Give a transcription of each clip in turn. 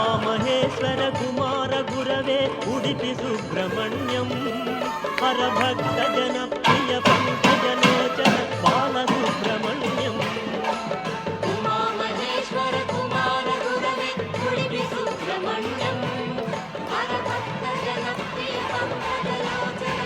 उमामहेश्वर कुमार गुरवे उडुपि सुब्रह्मण्यं हरभक्त जनप्रिय पंकजलोचन बालसुब्रह्मण्यम् उमामहेश्वर कुमार गुरवे उडुपि सुब्रह्मण्यं हरभक्त जनप्रिय पंकजलोचन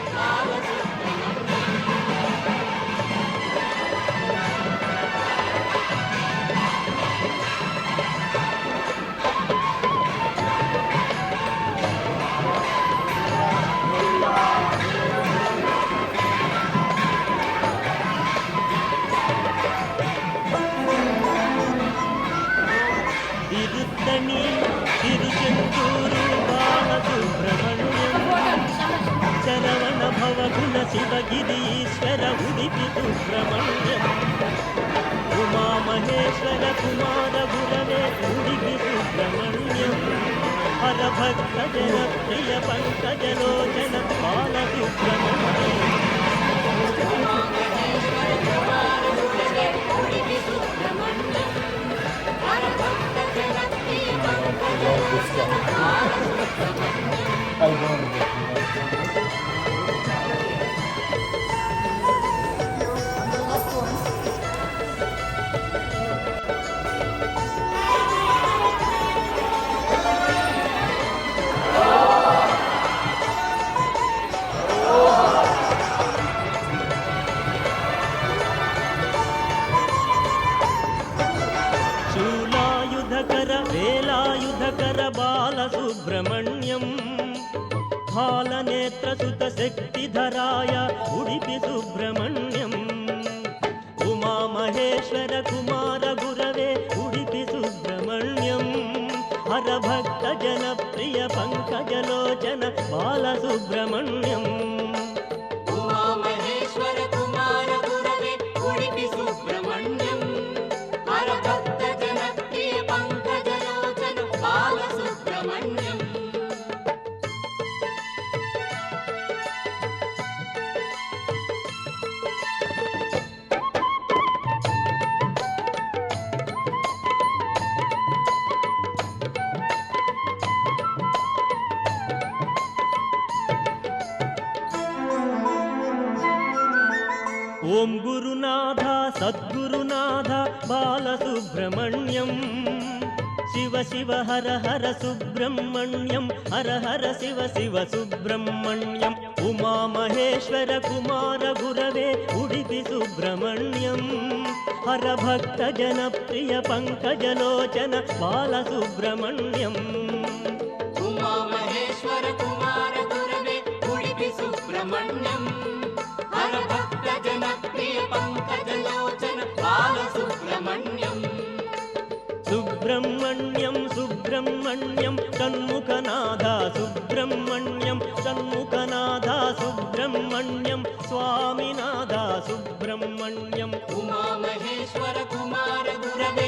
तिरुत्तणी तिरुचेन्दूरु बालसुब्रह्मण्यं शरवण भवगुण शिवगिरीश्वर उडुपि सुब्रह्मण्यम् उमामहेश्वर कुमार गुरवे उडुपि सुब्रह्मण्यम् हरभक्त जनप्रिय पंकजलोचन बालसुब्रह्मण्यम् शूलायुधकर वेलायुधकर बालसुब्रह्मण्यं हालनेत्रसुत शक्तिधराय उडुपि सुब्रह्मण्यम् उमामहेश्वर कुमार गुरवे उडुपि सुब्रह्मण्यं हरभक्त जनप्रिय पंकजलोचन बालसुब्रह्मण्यम् उमामहेश्वर कुमार गुरवे उडुपि सुब्रह्मण्यं हरभक्त जनप्रिय पंकजलोचन बालसुब्रह्मण्यम् ओम गुरुनाथ सद्गुरुनाथ बालसुब्रह्मण्यं शिव शिव हर हर सुब्रह्मण्यं हर हर शिव शिव सुब्रह्मण्यं उमामहेश्वर कुमार गुरवे उडुपि सुब्रह्मण्यं हरभक्त जनप्रिय पंकजलोचन बालसुब्रह्मण्यम् उमामहेश्वर कुमार गुरवे उडुपि सुब्रह्मण्यं हरभक्त जनप्रिय पंकजलोचन बालसुब्रह्मण्यम् सुब्रह्मण्यं सुब्रह्मण्यं षण्मुखनाथ सुब्रह्मण्यं षण्मुखनाथ सुब्रह्मण्यं स्वामिनाथ सुब्रह्मण्यम् उमामहेश्वर कुमार गुरवे